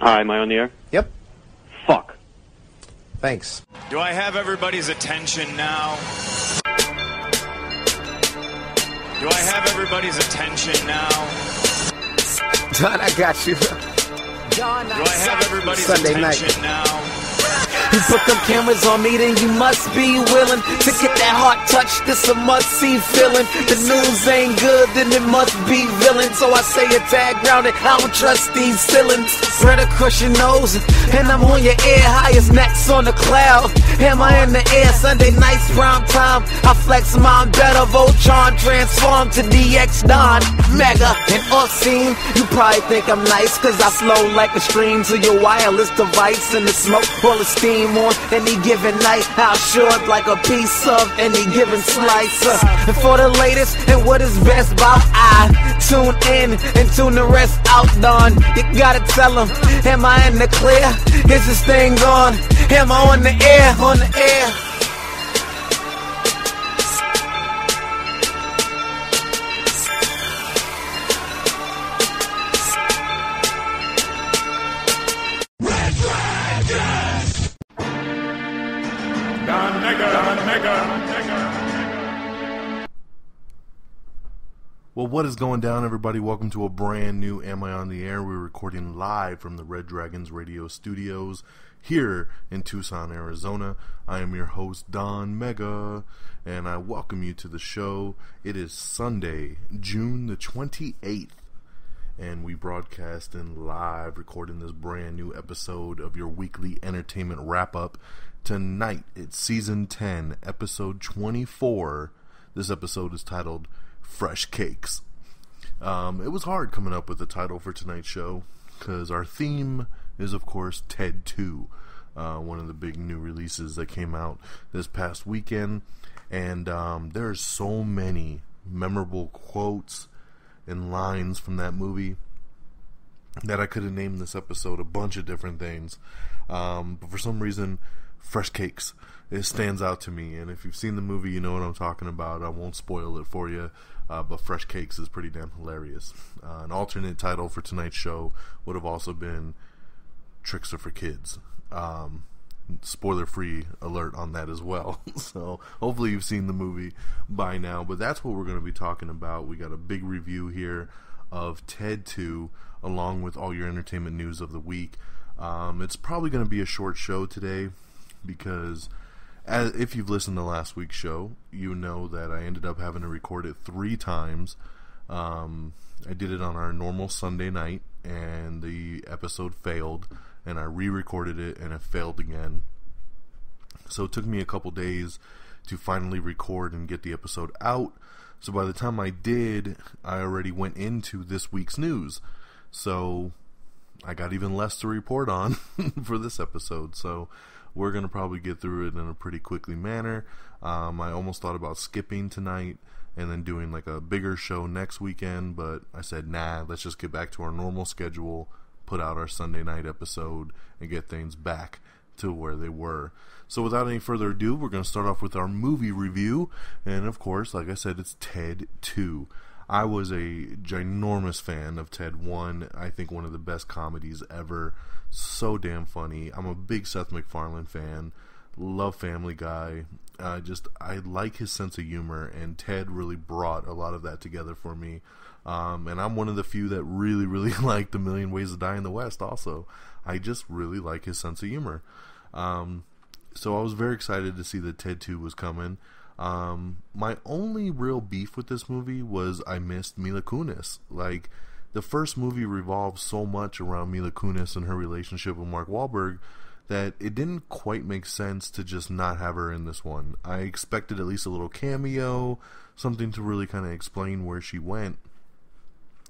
Hi, am I on the air? Yep. Fuck. Thanks. Do I have everybody's attention now? Do I have everybody's attention now? Don, I got you. Don, do I have everybody's Sunday attention night. now? You put them cameras on me, then you must be willing to get that heart touch. This a must-see feeling. The news ain't good, then it must be villain. So I say a tag grounded, I don't trust these ceilings. Spread across your nose, and I'm on your ear, high as gnats on the cloud. Am I in the air? Sunday nights, prime time. I flex mine better, Voltron transform to DX Don Mega. And off scene, you probably think I'm nice, cause I flow like a stream to your wireless device, and the smoke full of steam on any given night. I'll short like a piece of any given slice. And for the latest and what is best about, I tune in and tune the rest out. Don, you gotta tell them, am I in the clear? Is this thing on? Am I on the air? On the air? Well, what is going down, everybody? Welcome to a brand new Am I on the Air? We're recording live from the Red Dragons Radio Studios here in Tucson, Arizona. I am your host, Don Mega, and I welcome you to the show. It is Sunday, June the 28th, and we broadcast in live, recording this brand new episode of your weekly entertainment wrap-up. Tonight, it's Season 10, Episode 24. This episode is titled Fresh Cakes. It was hard coming up with the title for tonight's show because our theme is, of course, Ted 2, one of the big new releases that came out this past weekend, and there's so many memorable quotes and lines from that movie that I could have named this episode a bunch of different things, but for some reason Fresh Cakes, it stands out to me, and if you've seen the movie, you know what I'm talking about. I won't spoil it for you, but Fresh Cakes is pretty damn hilarious. An alternate title for tonight's show would have also been Tricks Are for Kids. Spoiler-free alert on that as well. So hopefully you've seen the movie by now, but that's what we're going to be talking about. We got a big review here of Ted 2, along with all your entertainment news of the week. It's probably going to be a short show today, because if you've listened to last week's show, you know that I ended up having to record it 3 times. I did it on our normal Sunday night, and the episode failed, and I re-recorded it, and it failed again. So it took me a couple days to finally record and get the episode out. So by the time I did, I already went into this week's news. So I got even less to report on for this episode. So we're going to probably get through it in a pretty quickly manner. I almost thought about skipping tonight and then doing like a bigger show next weekend, but I said, nah, let's just get back to our normal schedule, put out our Sunday night episode, and get things back to where they were. So without any further ado, we're going to start off with our movie review. And of course, like I said, it's Ted 2. I was a ginormous fan of Ted 1. I think one of the best comedies ever. So damn funny. I'm a big Seth MacFarlane fan. Love Family Guy. I like his sense of humor, and Ted really brought a lot of that together for me. And I'm one of the few that really, really liked A Million Ways to Die in the West also. I just really like his sense of humor. So I was very excited to see that Ted 2 was coming. My only real beef with this movie was I missed Mila Kunis. Like, the first movie revolved so much around Mila Kunis and her relationship with Mark Wahlberg that it didn't quite make sense to just not have her in this one. I expected at least a little cameo, something to really kind of explain where she went,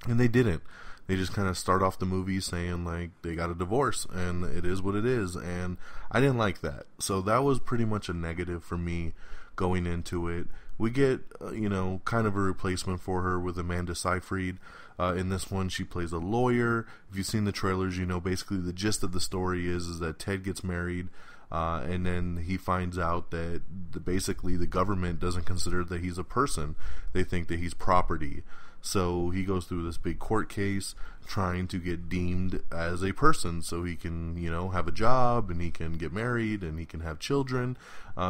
and they didn't. They just kind of start off the movie saying, like, they got a divorce, and it is what it is, and I didn't like that. So that was pretty much a negative for me going into it. We get, kind of a replacement for her with Amanda Seyfried. In this one, she plays a lawyer. If you've seen the trailers, you know basically the gist of the story is that Ted gets married, and then he finds out that basically the government doesn't consider that he's a person. They think that he's property. So he goes through this big court case trying to get deemed as a person so he can, have a job and he can get married and he can have children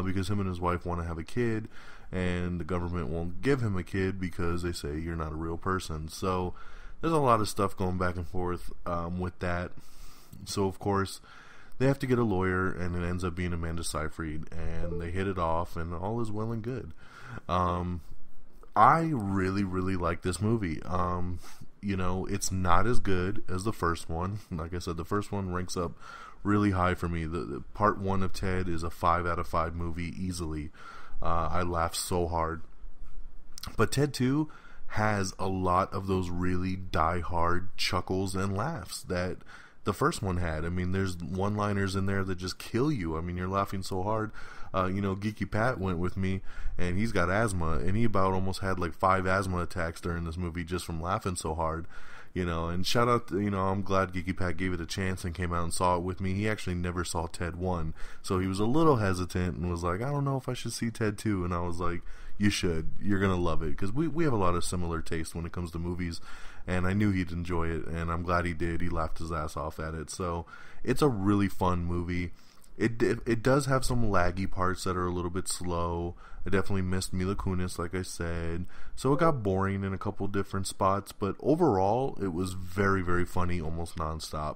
because him and his wife want to have a kid, and the government won't give him a kid because they say you're not a real person. So there's a lot of stuff going back and forth with that. So, of course, they have to get a lawyer, and it ends up being Amanda Seyfried, and they hit it off, and all is well and good. I really, really like this movie. It's not as good as the first one. Like I said, the first one ranks up really high for me. The part 1 of Ted is a 5 out of 5 movie easily. I laughed so hard. But Ted 2 has a lot of those really die-hard chuckles and laughs that the first one had. I mean, there's one-liners in there that just kill you. I mean, you're laughing so hard. Geeky Pat went with me, and he's got asthma, and he about almost had like 5 asthma attacks during this movie just from laughing so hard. And shout out, I'm glad Geeky Pat gave it a chance and came out and saw it with me. He actually never saw Ted 1, so he was a little hesitant and was like, I don't know if I should see Ted 2, and I was like, you should. You're going to love it, because we have a lot of similar taste when it comes to movies, and I knew he'd enjoy it, and I'm glad he did. He laughed his ass off at it, so it's a really fun movie. It does have some laggy parts that are a little bit slow. I definitely missed Mila Kunis, like I said. So it got boring in a couple different spots. But overall, it was very, very funny, almost nonstop.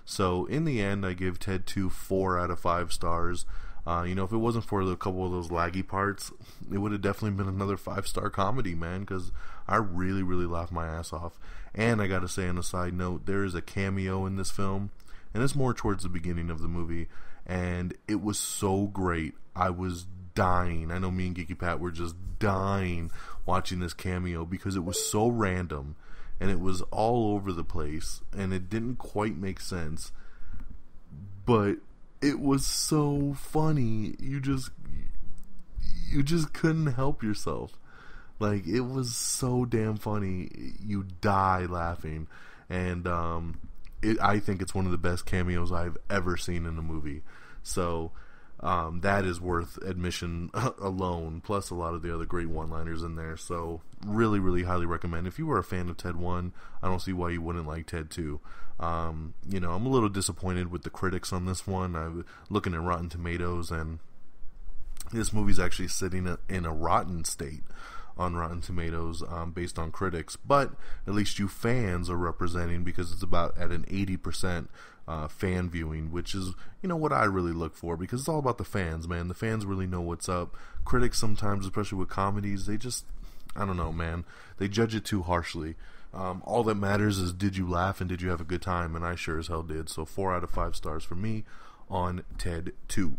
So in the end, I give Ted 2 4 out of 5 stars. If it wasn't for a couple of those laggy parts, it would have definitely been another 5-star comedy, man, because I really, really laughed my ass off. And I gotta say, on a side note, there is a cameo in this film, and it's more towards the beginning of the movie, and it was so great. I was dying. I know me and Geeky Pat were just dying watching this cameo because it was so random, and it was all over the place, and it didn't quite make sense, but it was so funny. You just couldn't help yourself. Like, it was so damn funny. You die laughing. And I think it's one of the best cameos I've ever seen in a movie. So that is worth admission alone, plus a lot of the other great one-liners in there. So really, really highly recommend. If you were a fan of Ted 1, I don't see why you wouldn't like Ted 2. I'm a little disappointed with the critics on this one. I'm looking at Rotten Tomatoes, and this movie's actually sitting in a rotten state on Rotten Tomatoes based on critics, but at least you fans are representing, because it's about at an 80% fan viewing, which is what I really look for, because it's all about the fans, man. The fans really know what's up. Critics sometimes, especially with comedies, they just, I don't know, man, they judge it too harshly. All that matters is, did you laugh and did you have a good time? And I sure as hell did. So 4 out of 5 stars for me on Ted 2.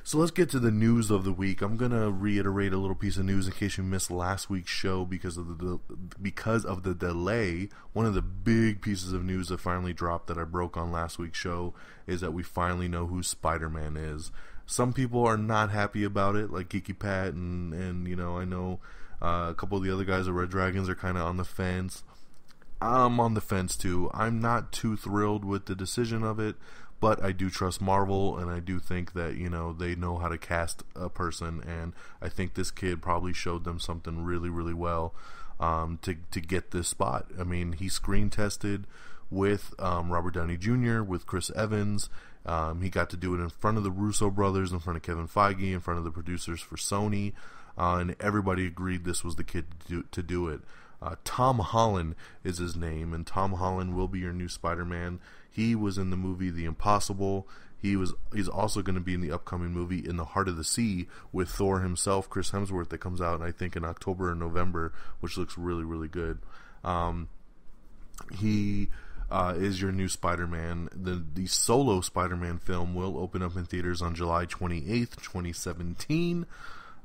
So let's get to the news of the week. I'm going to reiterate a little piece of news in case you missed last week's show because of the delay. One of the big pieces of news that finally dropped that I broke on last week's show is that we finally know who Spider-Man is. Some people are not happy about it, like Geeky Pat, and I know a couple of the other guys at Red Dragons are kind of on the fence. I'm on the fence too. I'm not too thrilled with the decision of it, but I do trust Marvel, and I do think that, they know how to cast a person, and I think this kid probably showed them something really, really well to get this spot. I mean, he screen tested with Robert Downey Jr., with Chris Evans. He got to do it in front of the Russo brothers, in front of Kevin Feige, in front of the producers for Sony, and everybody agreed this was the kid to do it. Tom Holland is his name, and Tom Holland will be your new Spider-Man. He was in the movie The Impossible. He's also going to be in the upcoming movie In the Heart of the Sea with Thor himself, Chris Hemsworth, that comes out, I think, in October or November, which looks really, really good. He is your new Spider-Man. The solo Spider-Man film will open up in theaters on July 28th, 2017.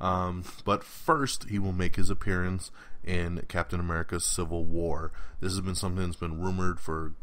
But first, he will make his appearance in Captain America's Civil War. This has been something that's been rumored for,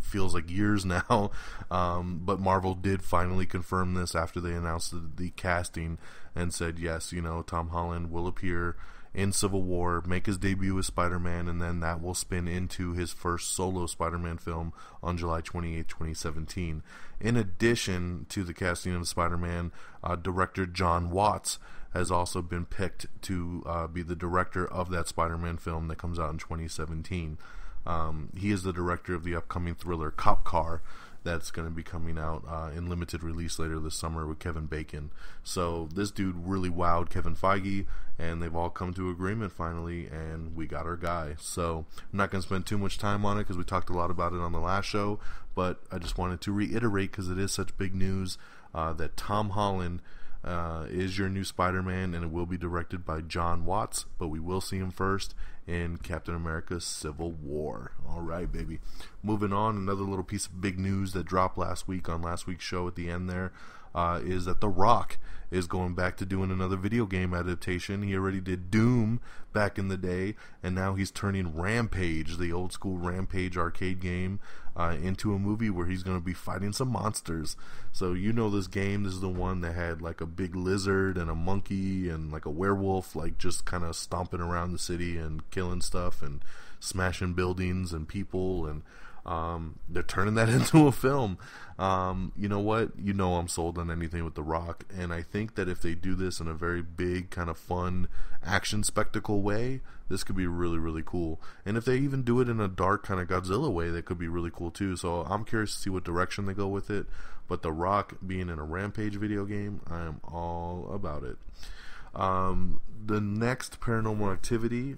feels like years now. But Marvel did finally confirm this after they announced the casting and said, yes, Tom Holland will appear in Civil War, make his debut as Spider-Man, and then that will spin into his first solo Spider-Man film on July 28, 2017. In addition to the casting of Spider-Man, director John Watts has also been picked to be the director of that Spider-Man film that comes out in 2017. He is the director of the upcoming thriller Cop Car that's going to be coming out in limited release later this summer with Kevin Bacon. So this dude really wowed Kevin Feige, and they've all come to agreement finally, and we got our guy. So I'm not going to spend too much time on it because we talked a lot about it on the last show, but I just wanted to reiterate, because it is such big news, that Tom Holland is your new Spider-Man, and it will be directed by John Watts, but we will see him first in Captain America Civil War. Alright, baby. Moving on, another little piece of big news that dropped last week on last week's show at the end there, is that The Rock is going back to doing another video game adaptation. He already did Doom back in the day, and now he's turning Rampage, the old school Rampage arcade game, into a movie where he's going to be fighting some monsters. So you know this game, this is the one that had like a big lizard and a monkey and like a werewolf, like just kind of stomping around the city and killing stuff and smashing buildings and people, and they're turning that into a film. You know what? You know I'm sold on anything with The Rock, and I think that if they do this in a very big, kind of fun action spectacle way, this could be really, really cool. And if they even do it in a dark kind of Godzilla way, that could be really cool too. So I'm curious to see what direction they go with it. But The Rock being in a Rampage video game, I am all about it. The next Paranormal Activity,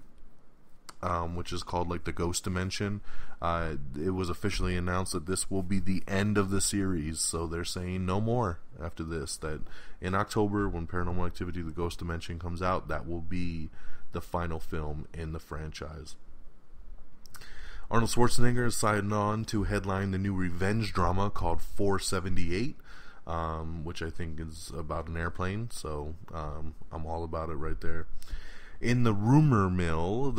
which is called like the Ghost Dimension, it was officially announced that this will be the end of the series. So they're saying no more after this, that in October when Paranormal Activity the Ghost Dimension comes out, that will be the final film in the franchise. Arnold Schwarzenegger is signed on to headline the new revenge drama called 478, which I think is about an airplane, so I'm all about it right there. In the rumor mill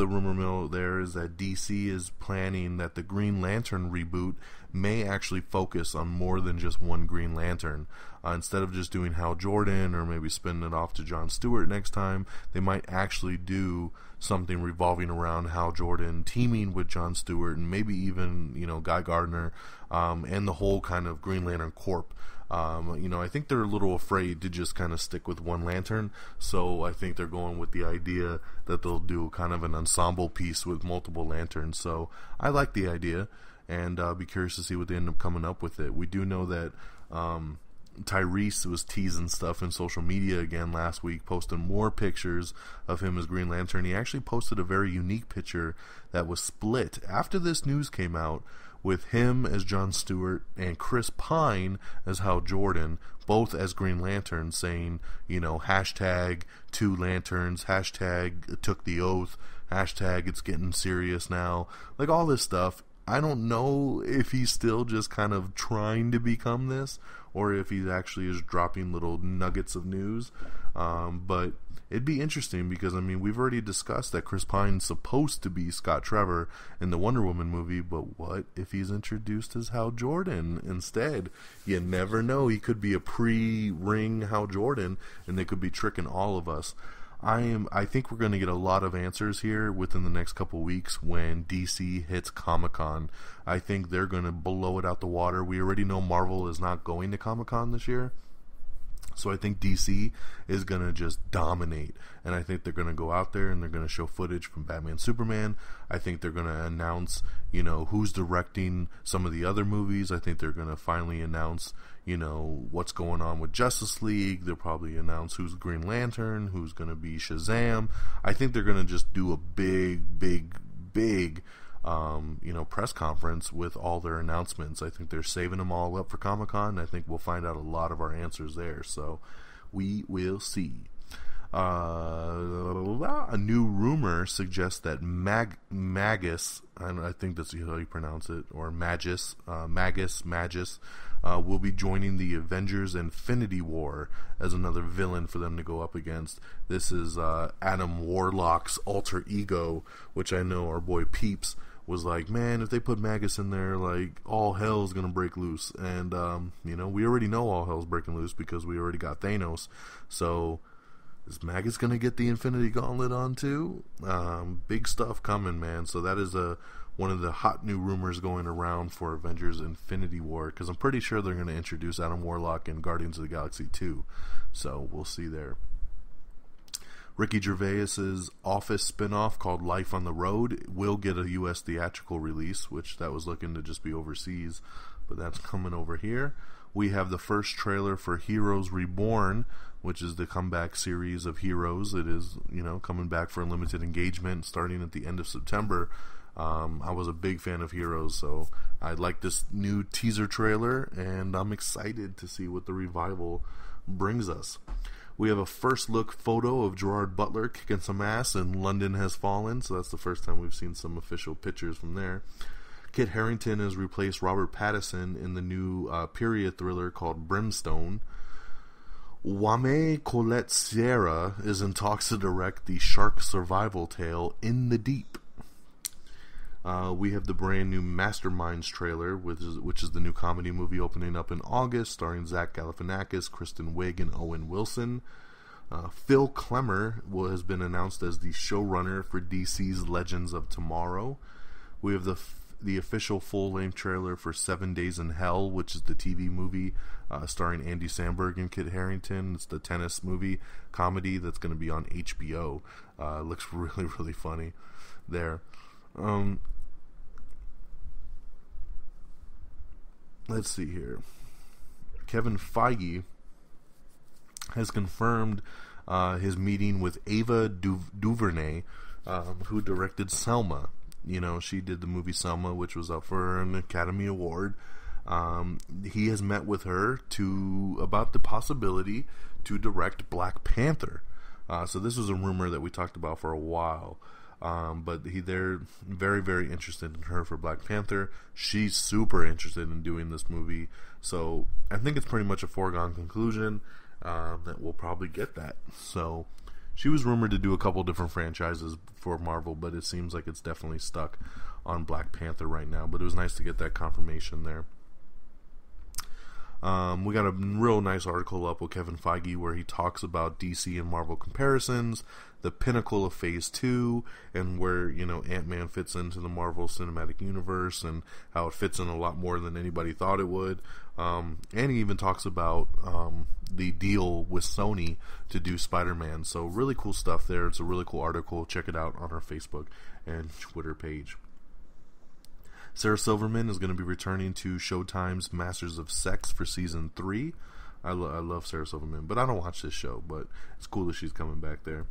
there is that DC is planning that the Green Lantern reboot may actually focus on more than just one Green Lantern. Instead of just doing Hal Jordan or maybe spinning it off to Jon Stewart next time, they might actually do something revolving around Hal Jordan teaming with Jon Stewart and maybe even, Guy Gardner, and the whole kind of Green Lantern Corp. I think they're a little afraid to just kind of stick with one lantern, so I think they're going with the idea that they'll do kind of an ensemble piece with multiple lanterns. So I like the idea, and be curious to see what they end up coming up with it. We do know that Tyrese was teasing stuff in social media again last week, posting more pictures of him as Green Lantern. He actually posted a very unique picture that was split after this news came out, with him as Jon Stewart and Chris Pine as Hal Jordan, both as Green Lantern, saying, hashtag 2 lanterns, hashtag took the oath, hashtag it's getting serious now, like all this stuff. I don't know if he's still just kind of trying to become this, or if he actually is dropping little nuggets of news, but it'd be interesting because, we've already discussed that Chris Pine's supposed to be Scott Trevor in the Wonder Woman movie, but what if he's introduced as Hal Jordan instead? You never know. He could be a pre-ring Hal Jordan, and they could be tricking all of us. I think we're going to get a lot of answers here within the next couple weeks when DC hits Comic-Con. I think they're going to blow it out the water. We already know Marvel is not going to Comic-Con this year, so I think DC is going to just dominate, and I think they're going to go out there and they're going to show footage from Batman Superman. I think they're going to announce, who's directing some of the other movies. I think they're going to finally announce, what's going on with Justice League. They'll probably announce who's Green Lantern, who's going to be Shazam. I think they're going to just do a big press conference with all their announcements. I think they're saving them all up for Comic-Con. I think we'll find out a lot of our answers there, so we will see. A new rumor suggests that Magus, I think that's how you pronounce it, or Magus, will be joining the Avengers Infinity War as another villain for them to go up against. This is Adam Warlock's alter ego, which I know our boy Peeps was like, man, if they put Magus in there, like, all hell's gonna break loose. And we already know all hell's breaking loose because we already got Thanos. So is Magus gonna get the Infinity Gauntlet on too? Big stuff coming, man. So that is one of the hot new rumors going around for Avengers Infinity War, because I'm pretty sure they're going to introduce Adam Warlock in Guardians of the Galaxy 2. So we'll see there. Ricky Gervais's Office spinoff called Life on the Road will get a U.S. theatrical release, which that was looking to just be overseas, but that's coming over here. We have the first trailer for Heroes Reborn, which is the comeback series of Heroes. It is, coming back for a limited engagement starting at the end of September. I was a big fan of Heroes, so I like this new teaser trailer, and I'm excited to see what the revival brings us. We have a first look photo of Gerard Butler kicking some ass in London Has Fallen, so that's the first time we've seen some official pictures from there. Kit Harington has replaced Robert Pattinson in the new period thriller called Brimstone. Wame Colette Sierra is in talks to direct the shark survival tale In the Deep. We have the brand new Masterminds trailer, which is the new comedy movie opening up in August, starring Zach Galifianakis, Kristen Wiig, and Owen Wilson. Phil Klemmer has been announced as the showrunner for DC's Legends of Tomorrow. We have the official full-length trailer for 7 Days in Hell, which is the TV movie starring Andy Samberg and Kit Harington. It's the tennis movie comedy that's going to be on HBO. It looks really, really funny there. Let's see here. Kevin Feige has confirmed his meeting with Ava DuVernay, who directed Selma. She did the movie Selma, which was up for an Academy Award. He has met with her about the possibility to direct Black Panther. So this was a rumor that we talked about for a while. But they're very, very interested in her for Black Panther. She's super interested in doing this movie. So I think it's pretty much a foregone conclusion that we'll probably get that. So she was rumored to do a couple different franchises for Marvel, but it seems like it's definitely stuck on Black Panther right now. But it was nice to get that confirmation there. We got a real nice article up with Kevin Feige where he talks about DC and Marvel comparisons, the pinnacle of Phase 2, and where, Ant-Man fits into the Marvel Cinematic Universe and how it fits in a lot more than anybody thought it would. And he even talks about the deal with Sony to do Spider-Man. So really cool stuff there. It's a really cool article. Check it out on our Facebook and Twitter page. Sarah Silverman is going to be returning to Showtime's Masters of Sex for Season 3. I love Sarah Silverman, but I don't watch this show, but it's cool that she's coming back there.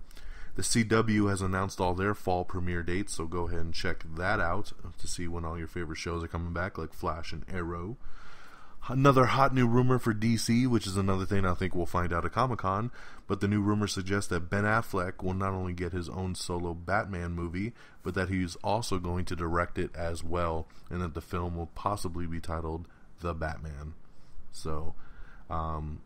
The CW has announced all their fall premiere dates, so go ahead and check that out to see when all your favorite shows are coming back, like Flash and Arrow. Another hot new rumor for DC, which is another thing I think we'll find out at Comic-Con, but the new rumor suggests that Ben Affleck will not only get his own solo Batman movie, but that he's also going to direct it as well, and that the film will possibly be titled The Batman. So, I've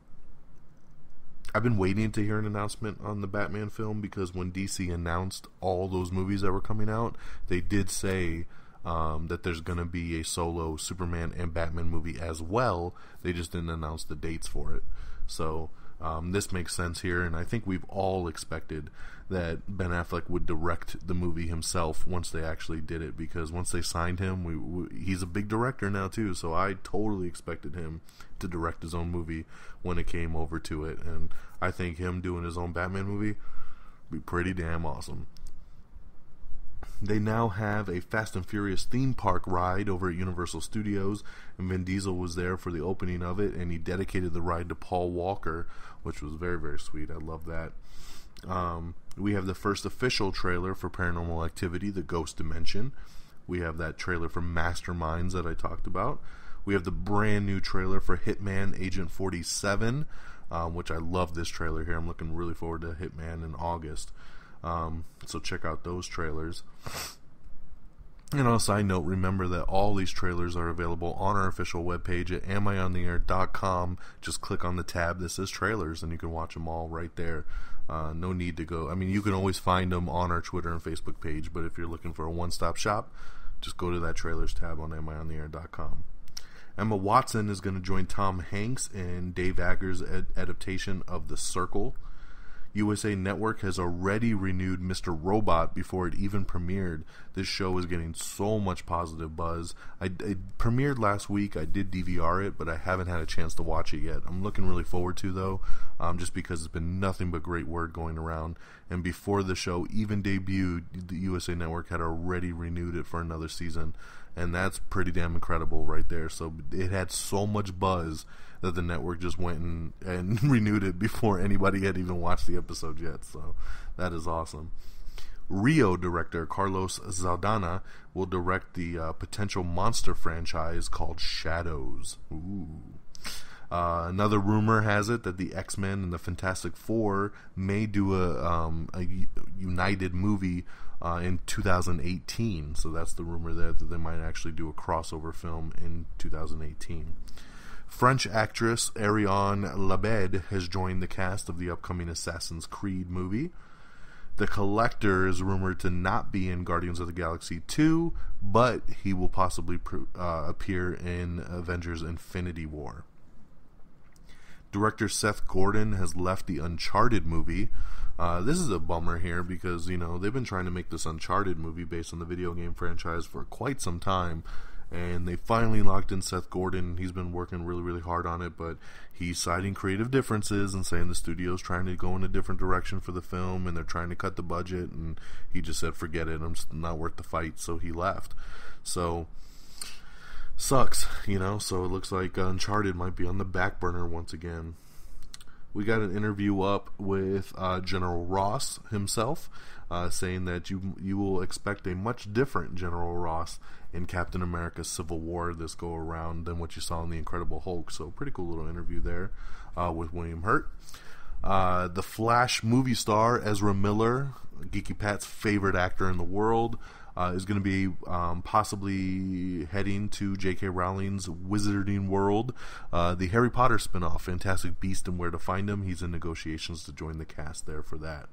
been waiting to hear an announcement on the Batman film, because when DC announced all those movies that were coming out, they did say that there's going to be a solo Superman and Batman movie as well. They just didn't announce the dates for it. So this makes sense here, and I think we've all expected that Ben Affleck would direct the movie himself once they actually did it, because once they signed him, he's a big director now too, so I totally expected him to direct his own movie when it came over to it, and I think him doing his own Batman movie would be pretty damn awesome. They now have a Fast and Furious theme park ride over at Universal Studios, and Vin Diesel was there for the opening of it, and he dedicated the ride to Paul Walker, which was very, very sweet. I love that. We have the first official trailer for Paranormal Activity, The Ghost Dimension. We have that trailer for Masterminds that I talked about. We have the brand new trailer for Hitman Agent 47, which I love this trailer here. I'm looking really forward to Hitman in August. So check out those trailers. And on a side note, remember that all these trailers are available on our official webpage at amiontheair.com. Just click on the tab that says trailers and you can watch them all right there. No need to go. I mean, you can always find them on our Twitter and Facebook page, but if you're looking for a one-stop shop, just go to that trailers tab on amiontheair.com. Emma Watson is going to join Tom Hanks in Dave Agger's adaptation of The Circle. USA Network has already renewed Mr. Robot before it even premiered. This show is getting so much positive buzz. It premiered last week. I did DVR it, but I haven't had a chance to watch it yet. I'm looking really forward to, though, just because it's been nothing but great word going around. And before the show even debuted, the USA Network had already renewed it for another season. And that's pretty damn incredible right there. So it had so much buzz that the network just went and renewed it before anybody had even watched the episode yet. So that is awesome. Rio director Carlos Zaldana will direct the potential monster franchise called Shadows. Ooh. Another rumor has it that the X-Men and the Fantastic Four may do a united movie in 2018. So that's the rumor there, that they might actually do a crossover film in 2018. French actress Ariane Labed has joined the cast of the upcoming Assassin's Creed movie. The Collector is rumored to not be in Guardians of the Galaxy 2, but he will possibly appear in Avengers Infinity War. Director Seth Gordon has left the Uncharted movie. This is a bummer here because, they've been trying to make this Uncharted movie based on the video game franchise for quite some time. And they finally locked in Seth Gordon. He's been working really, really hard on it, but he's citing creative differences and saying the studio's trying to go in a different direction for the film, and they're trying to cut the budget, and he just said, forget it, I'm just not worth the fight, so he left. So, sucks, so it looks like Uncharted might be on the back burner once again. We got an interview up with General Ross himself, saying that you will expect a much different General Ross in Captain America Civil War this go around than what you saw in The Incredible Hulk. So pretty cool little interview there with William Hurt. The Flash movie star Ezra Miller, Geeky Pat's favorite actor in the world, is going to be possibly heading to J.K. Rowling's Wizarding World, the Harry Potter spinoff, Fantastic Beasts and Where to Find Them. He's in negotiations to join the cast there for that.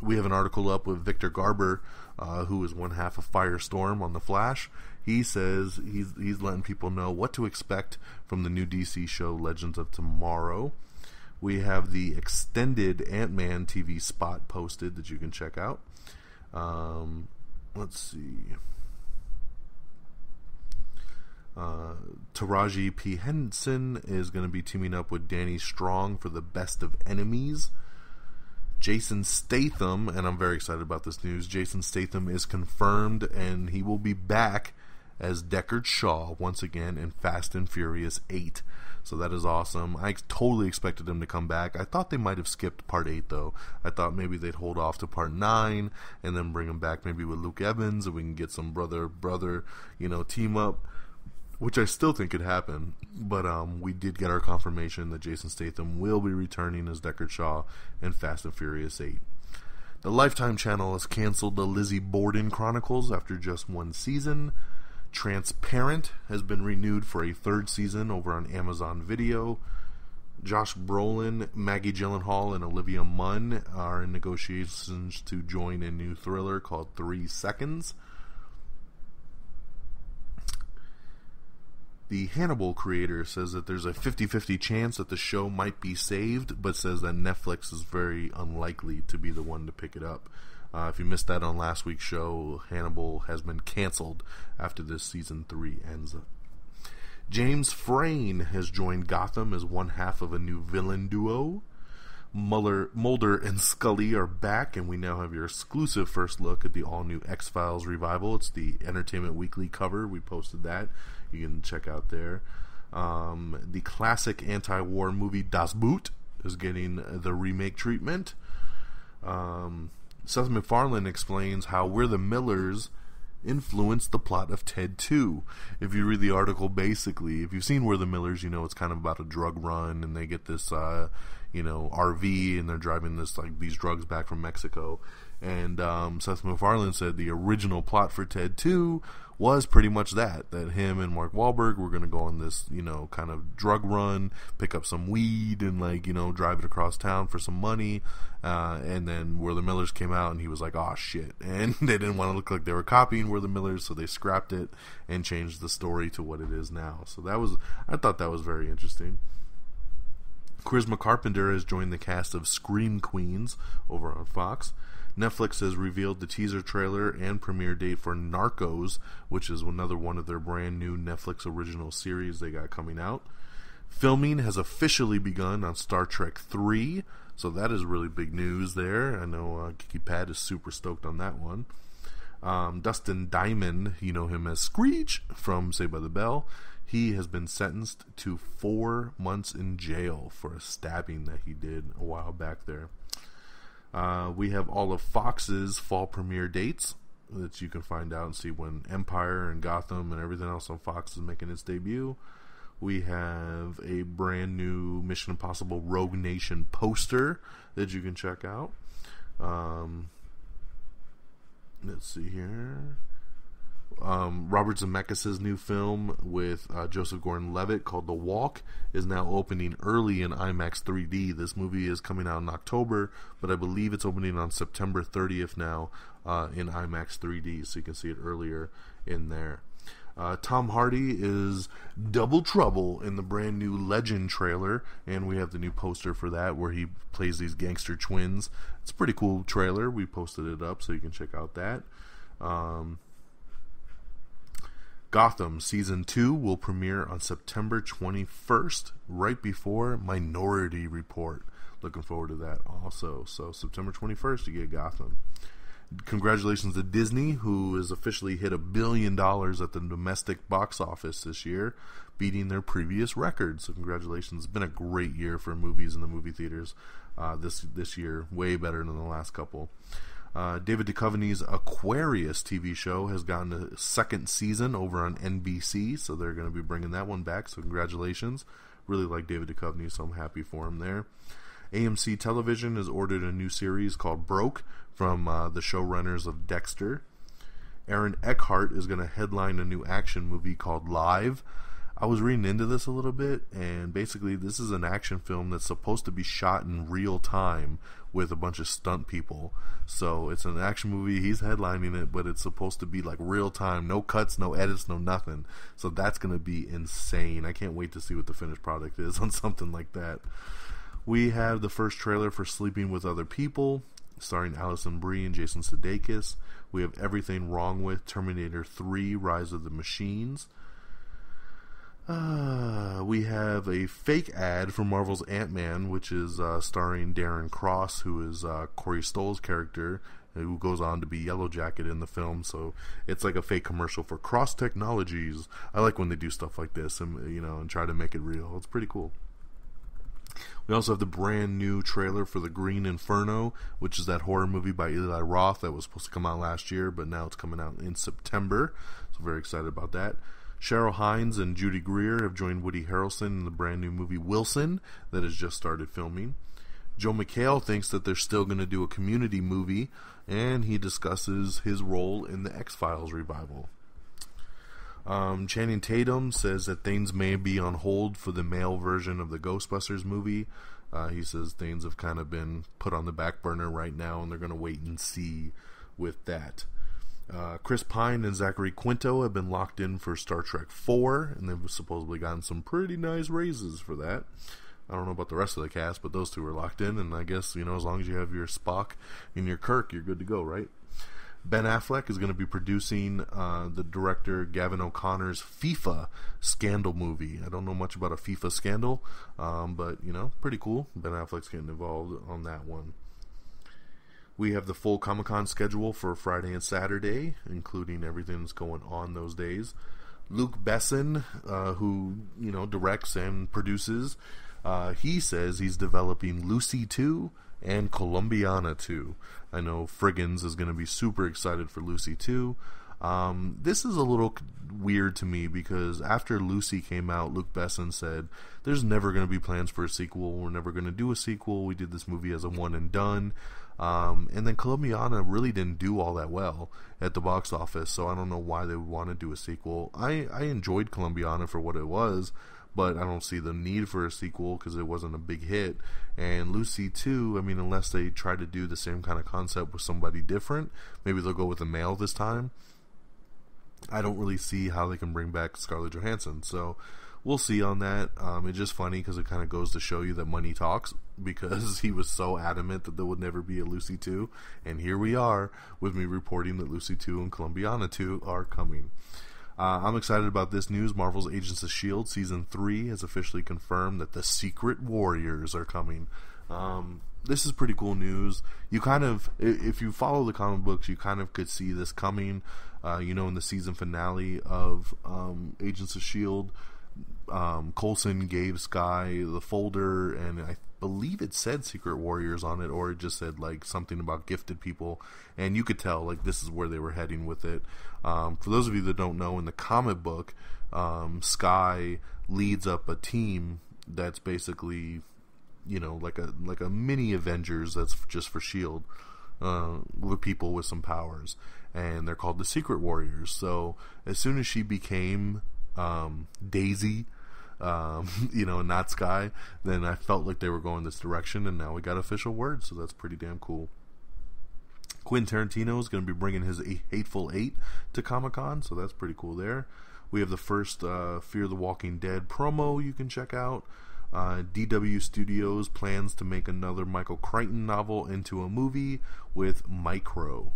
We have an article up with Victor Garber, who is one half of Firestorm on The Flash. He says he's letting people know what to expect from the new DC show Legends of Tomorrow. We have the extended Ant-Man TV spot posted that you can check out. Let's see. Taraji P. Henson is going to be teaming up with Danny Strong for The Best of Enemies. Jason Statham, and I'm very excited about this news, Jason Statham is confirmed, and he will be back as Deckard Shaw once again in Fast and Furious 8. So that is awesome. I totally expected him to come back. I thought they might have skipped part 8, though. I thought maybe they'd hold off to part 9 and then bring him back maybe with Luke Evans, and we can get some brother, team up, which I still think could happen. But we did get our confirmation that Jason Statham will be returning as Deckard Shaw in Fast and Furious 8. The Lifetime channel has canceled the Lizzie Borden Chronicles after just one season. Transparent has been renewed for a third season over on Amazon Video. Josh Brolin, Maggie Gyllenhaal, and Olivia Munn are in negotiations to join a new thriller called 3 Seconds. The Hannibal creator says that there's a 50-50 chance that the show might be saved, but says that Netflix is very unlikely to be the one to pick it up. If you missed that on last week's show, Hannibal has been canceled after this season 3 ends. James Frain has joined Gotham as one half of a new villain duo. Mulder and Scully are back, and we now have your exclusive first look at the all-new X-Files revival. It's the Entertainment Weekly cover. We posted that. You can check out there. The classic anti-war movie Das Boot is getting the remake treatment. Seth MacFarlane explains how We're the Millers influenced the plot of Ted 2. If you read the article, basically, if you've seen We're the Millers, you know it's kind of about a drug run, and they get this, RV, and they're driving these drugs back from Mexico. And Seth MacFarlane said the original plot for Ted 2 was pretty much that him and Mark Wahlberg were going to go on this, kind of drug run, pick up some weed, and drive it across town for some money. And then We're the Millers came out, and he was like, "Oh shit!" And they didn't want to look like they were copying We're the Millers, so they scrapped it and changed the story to what it is now. So I thought that was very interesting. Charisma Carpenter has joined the cast of Scream Queens over on Fox. Netflix has revealed the teaser trailer and premiere date for Narcos, which is another one of their brand new Netflix original series they got coming out. Filming has officially begun on Star Trek 3, so that is really big news there. I know Kiki Pat is super stoked on that one. Dustin Diamond, you know him as Screech from Saved by the Bell. He has been sentenced to 4 months in jail for a stabbing that he did a while back there. We have all of Fox's fall premiere dates that you can find out and see when Empire and Gotham and everything else on Fox is making its debut. We have a brand new Mission Impossible Rogue Nation poster that you can check out. Let's see here. Robert Zemeckis' new film with Joseph Gordon-Levitt called The Walk is now opening early in IMAX 3D. This movie is coming out in October, but I believe it's opening on September 30th now in IMAX 3D, so you can see it earlier in there. Tom Hardy is double trouble in the brand new Legend trailer, and we have the new poster for that where he plays these gangster twins. It's a pretty cool trailer. We posted it up so you can check out that. Gotham Season 2 will premiere on September 21st, right before Minority Report. Looking forward to that also. So September 21st, you get Gotham. Congratulations to Disney, who has officially hit $1 billion at the domestic box office this year, beating their previous record. So congratulations. It's been a great year for movies in the movie theaters this year. Way better than the last couple. David Duchovny's Aquarius TV show has gotten a second season over on NBC, so they're going to be bringing that one back, so congratulations. Really like David Duchovny, so I'm happy for him there. AMC Television has ordered a new series called Broke from the showrunners of Dexter. Aaron Eckhart is going to headline a new action movie called Live. I was reading into this a little bit, and basically this is an action film that's supposed to be shot in real time with a bunch of stunt people. So it's an action movie, he's headlining it, but it's supposed to be like real time, no cuts, no edits, no nothing. So that's going to be insane. I can't wait to see what the finished product is on something like that. We have the first trailer for Sleeping with Other People, starring Alison Brie and Jason Sudeikis. We have Everything Wrong With Terminator 3 Rise of the Machines. We have a fake ad for Marvel's Ant-Man, which is starring Darren Cross, who is Corey Stoll's character, who goes on to be Yellow Jacket in the film. So it's like a fake commercial for Cross Technologies. I like when they do stuff like this and and try to make it real. It's pretty cool. We also have the brand new trailer for The Green Inferno, which is that horror movie by Eli Roth that was supposed to come out last year, but now it's coming out in September. So very excited about that. Cheryl Hines and Judy Greer have joined Woody Harrelson in the brand new movie Wilson that has just started filming. Joe McHale thinks that they're still going to do a Community movie, and he discusses his role in the X-Files revival. Channing Tatum says that things may be on hold for the male version of the Ghostbusters movie. He says things have kind of been put on the back burner right now, and they're going to wait and see with that. Chris Pine and Zachary Quinto have been locked in for Star Trek 4, and they've supposedly gotten some pretty nice raises for that. I don't know about the rest of the cast, but those two are locked in, and I guess, as long as you have your Spock and your Kirk, you're good to go, right? Ben Affleck is going to be producing the director Gavin O'Connor's FIFA scandal movie. I don't know much about a FIFA scandal, but, pretty cool. Ben Affleck's getting involved on that one. We have the full Comic-Con schedule for Friday and Saturday, including everything that's going on those days. Luc Besson, who, directs and produces, he says he's developing Lucy 2 and Columbiana 2. I know Friggins is going to be super excited for Lucy 2. This is a little weird to me because after Lucy came out, Luc Besson said, there's never going to be plans for a sequel. We're never going to do a sequel. We did this movie as a one and done. And then Columbiana really didn't do all that well at the box office, so I don't know why they would want to do a sequel. I enjoyed Columbiana for what it was, but I don't see the need for a sequel because it wasn't a big hit. And Lucy 2, unless they try to do the same kind of concept with somebody different, maybe they'll go with a male this time. I don't really see how they can bring back Scarlett Johansson. So we'll see on that. It's just funny because it kind of goes to show you that money talks, because he was so adamant that there would never be a Lucy 2. And here we are with me reporting that Lucy 2 and Columbiana 2 are coming. I'm excited about this news. Marvel's Agents of S.H.I.E.L.D. Season 3 has officially confirmed that the Secret Warriors are coming. This is pretty cool news. You kind of, if you follow the comic books, you kind of could see this coming. In the season finale of Agents of S.H.I.E.L.D., Coulson gave Skye the folder, and I believe it said Secret Warriors on it, or it just said like something about gifted people, and you could tell like this is where they were heading with it. For those of you that don't know, in the comic book, Skye leads up a team that's basically, like a mini Avengers that's just for S.H.I.E.L.D., with people with some powers, and they're called the Secret Warriors. So as soon as she became Daisy, not Skye, then I felt like they were going this direction, and now we got official word, so that's pretty damn cool. Quentin Tarantino is going to be bringing his Hateful Eight to Comic-Con, so that's pretty cool there. We have the first Fear the Walking Dead promo you can check out. DW Studios plans to make another Michael Crichton novel into a movie with Micro.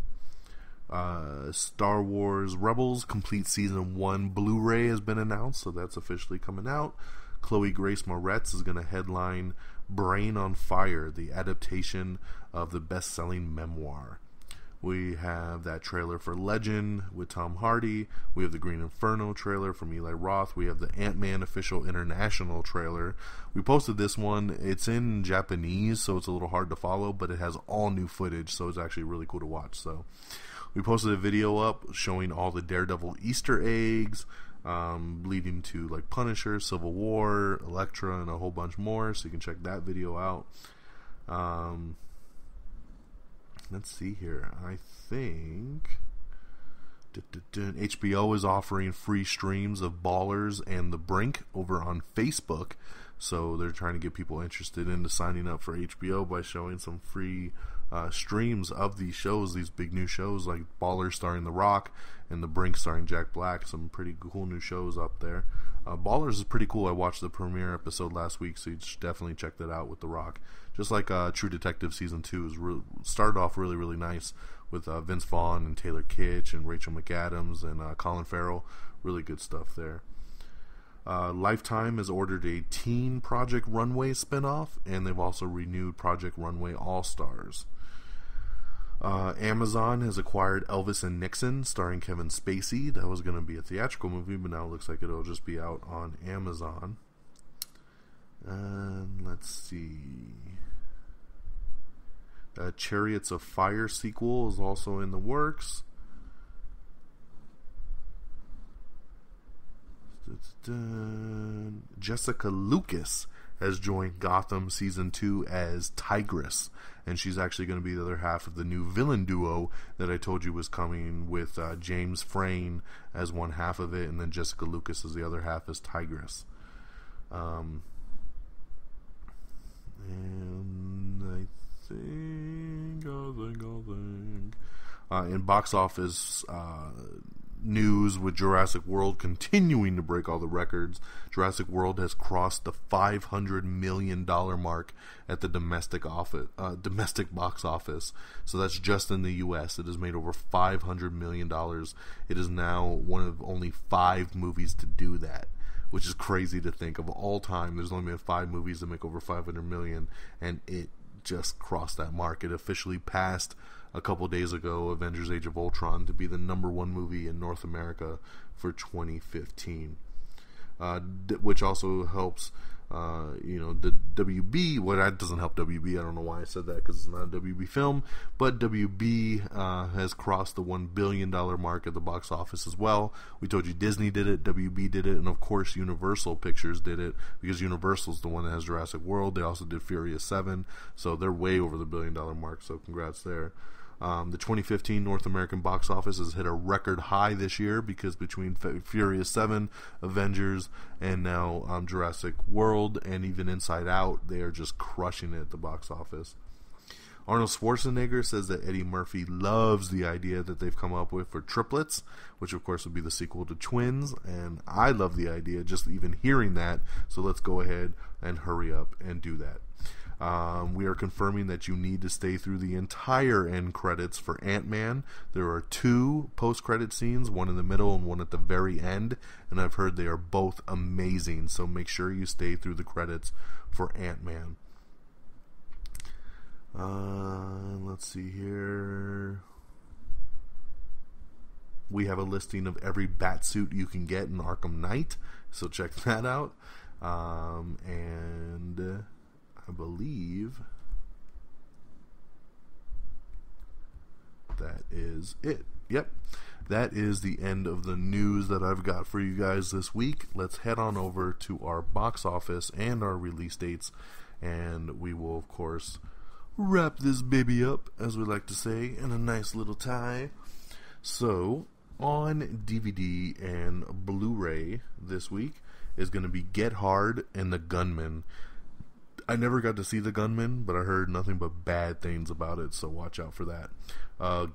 Star Wars Rebels Complete Season 1 Blu-ray has been announced, so that's officially coming out. Chloe Grace Moretz is going to headline Brain on Fire, the adaptation of the best-selling memoir. We have that trailer for Legend with Tom Hardy. We have the Green Inferno trailer from Eli Roth. We have the Ant-Man official international trailer. We posted this one. It's in Japanese, so it's a little hard to follow, but it has all new footage, so it's actually really cool to watch. So we posted a video up showing all the Daredevil Easter eggs, leading to like Punisher, Civil War, Elektra, and a whole bunch more, so you can check that video out. Let's see here. I think HBO is offering free streams of Ballers and The Brink over on Facebook. So they're trying to get people interested into signing up for HBO by showing some free streams of these shows, these big new shows like Ballers starring The Rock and The Brink starring Jack Black. Some pretty cool new shows up there. Ballers is pretty cool. I watched the premiere episode last week, so you should definitely check that out with The Rock. Just like True Detective Season 2 started off really, really nice with Vince Vaughn and Taylor Kitsch and Rachel McAdams and Colin Farrell. Really good stuff there. Lifetime has ordered a Teen Project Runway spinoff, and they've also renewed Project Runway All-Stars. Amazon has acquired Elvis and Nixon, starring Kevin Spacey. That was going to be a theatrical movie, but now it looks like it'll just be out on Amazon. And let's see. Chariots of Fire sequel is also in the works. Jessica Lucas has joined Gotham Season 2 as Tigress, and she's actually going to be the other half of the new villain duo that I told you was coming, with James Frain as one half of it, and then Jessica Lucas as the other half as Tigress. And I think in box office news, with Jurassic World continuing to break all the records, Jurassic World has crossed the $500 million mark at the domestic box office. So that's just in the U.S. It has made over $500 million. It is now one of only 5 movies to do that, which is crazy to think. Of all time, there's only been 5 movies that make over $500 million, and it just crossed that mark. It officially passed a couple days ago Avengers Age of Ultron to be the #1 movie in North America for 2015, which also helps the WB. Well, that doesn't help WB. I don't know why I said that, because it's not a WB film, but WB has crossed the $1 billion mark at the box office as well. We told you Disney did it, WB did it, and of course Universal Pictures did it, because Universal's the one that has Jurassic World. They also did Furious 7, so they're way over the $1 billion mark, so congrats there. The 2015 North American box office has hit a record high this year, because between Furious 7, Avengers, and now Jurassic World, and even Inside Out, they are just crushing it at the box office. Arnold Schwarzenegger says that Eddie Murphy loves the idea that they've come up with for Triplets, which of course would be the sequel to Twins, and I love the idea just even hearing that, so let's go ahead and hurry up and do that. We are confirming that you need to stay through the entire end credits for Ant-Man. There are 2 post-credit scenes, one in the middle and one at the very end, and I've heard they are both amazing, so make sure you stay through the credits for Ant-Man. Let's see here. We have a listing of every Batsuit you can get in Arkham Knight, so check that out. And I believe that is it. Yep. That is the end of the news that I've got for you guys this week. Let's head on over to our box office and our release dates, and we will, of course, wrap this baby up, as we like to say, in a nice little tie. So, on DVD and Blu-ray this week is going to be Get Hard and The Gunman. I never got to see The Gunman, but I heard nothing but bad things about it, so watch out for that.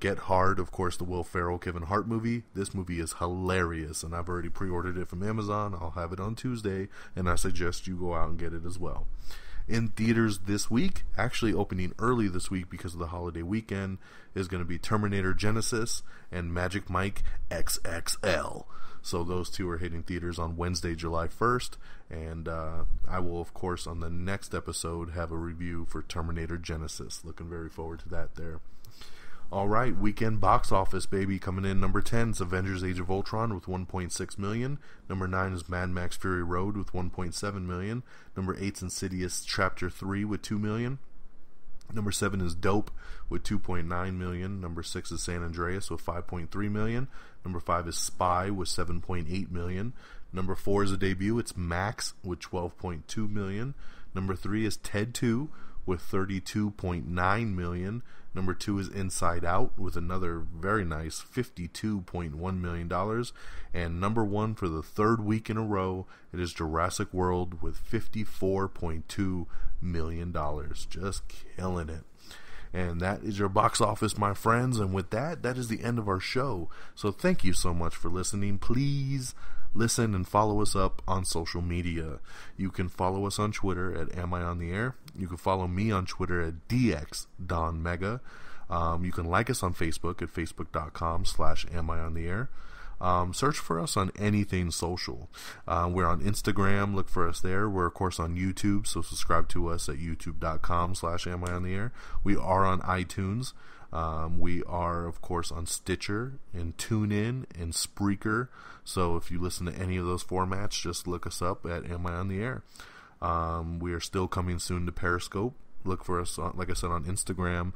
Get Hard, of course, the Will Ferrell, Kevin Hart movie. This movie is hilarious, and I've already pre-ordered it from Amazon. I'll have it on Tuesday, and I suggest you go out and get it as well. In theaters this week, actually opening early this week because of the holiday weekend, is going to be Terminator Genisys and Magic Mike XXL. So those 2 are hitting theaters on Wednesday, July 1st, and I will, of course, on the next episode, have a review for Terminator Genisys. Looking very forward to that there. Alright, weekend box office, baby. Coming in number 10 is Avengers Age of Ultron with $1.6 million. Number 9 is Mad Max Fury Road with $1.7 million. Number 8 is Insidious Chapter 3 with $2 million. Number 7 is Dope with $2.9 million. Number 6 is San Andreas with $5.3 million. Number 5 is Spy with $7.8 million. Number 4 is a debut. It's Max with $12.2 million. Number 3 is Ted 2 with $32.9 million. Number 2 is Inside Out with another very nice $52.1 million. And number 1 for the 3rd week in a row, it is Jurassic World with $54.2 million. Just killing it. And that is your box office, my friends. And with that, that is the end of our show. So thank you so much for listening. Please listen and follow us up on social media. You can follow us on Twitter at Am I On The Air. You can follow me on Twitter at DXDonMega. You can like us on Facebook at facebook.com/Am I On The Air. Search for us on anything social. We're on Instagram. Look for us there. We're, of course, on YouTube, so subscribe to us at youtube.com/Am I On The Air. We are on iTunes. We are, of course, on Stitcher and TuneIn and Spreaker. So if you listen to any of those formats, just look us up at Am I On The Air. We are still coming soon to Periscope. Look for us, like I said, on Instagram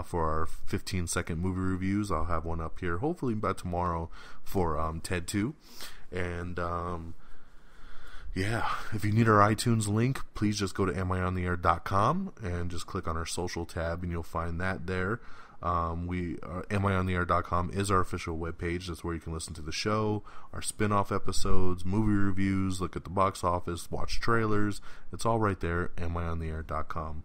for our 15-second movie reviews. I'll have one up here hopefully by tomorrow for Ted 2. And yeah, if you need our iTunes link, please just go to amiontheair.com and just click on our social tab and you'll find that there. amiontheair.com is our official webpage. That's where you can listen to the show, our spin-off episodes, movie reviews, look at the box office, watch trailers. It's all right there, amiontheair.com.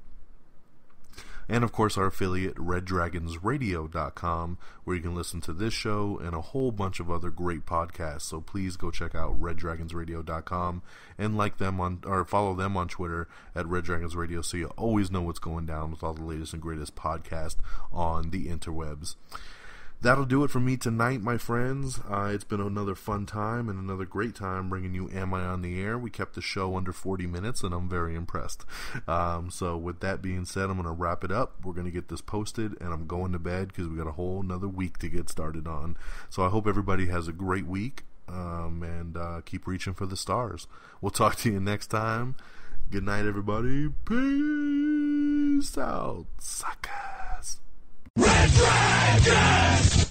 And, of course, our affiliate, RedDragonsRadio.com, where you can listen to this show and a whole bunch of other great podcasts. So please go check out RedDragonsRadio.com and like them on, or follow them on Twitter at RedDragonsRadio, so you always know what's going down with all the latest and greatest podcasts on the interwebs. That'll do it for me tonight, my friends. It's been another fun time and another great time bringing you Am I On The Air. We kept the show under 40 minutes, and I'm very impressed. So with that being said, I'm going to wrap it up. We're going to get this posted, and I'm going to bed because we got a whole another week to get started on. So I hope everybody has a great week, and keep reaching for the stars. We'll talk to you next time. Good night, everybody. Peace out, suckers. Red Dragons!